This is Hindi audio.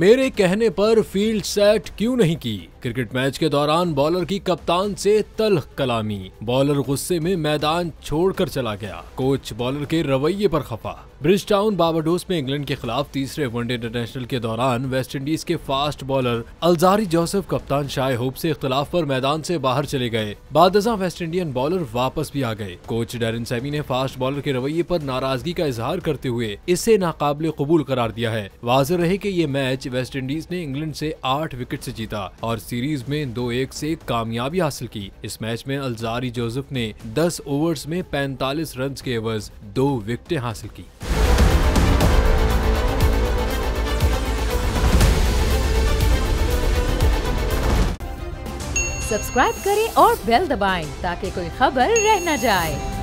मेरे कहने पर फील्ड सेट क्यों नहीं की? क्रिकेट मैच के दौरान बॉलर की कप्तान से तल्ख कलामी। बॉलर गुस्से में मैदान छोड़कर चला गया। कोच बॉलर के रवैये पर खफा। ब्रिजटाउन बारबाडोस में इंग्लैंड के खिलाफ तीसरे वनडे इंटरनेशनल के दौरान वेस्टइंडीज के फास्ट बॉलर अल्जारी जोसेफ कप्तान शाय होप से इख्तिलाफ पर मैदान से बाहर चले गए। बादशाह वेस्ट इंडियन बॉलर वापस भी आ गए। कोच डैरेन सैमी ने फास्ट बॉलर के रवैये पर नाराजगी का इजहार करते हुए इसे नाकाबिले कबूल करार दिया है। वाज़ेह रहे कि ये मैच वेस्टइंडीज ने इंग्लैंड से 8 विकेट से जीता और सीरीज में 2-1 से कामयाबी हासिल की। इस मैच में अल्जारी जोसेफ ने 10 ओवर्स में 45 रन के एवज 2 विकेटें हासिल की। सब्सक्राइब करें और बेल दबाएं ताकि कोई खबर रह न जाए।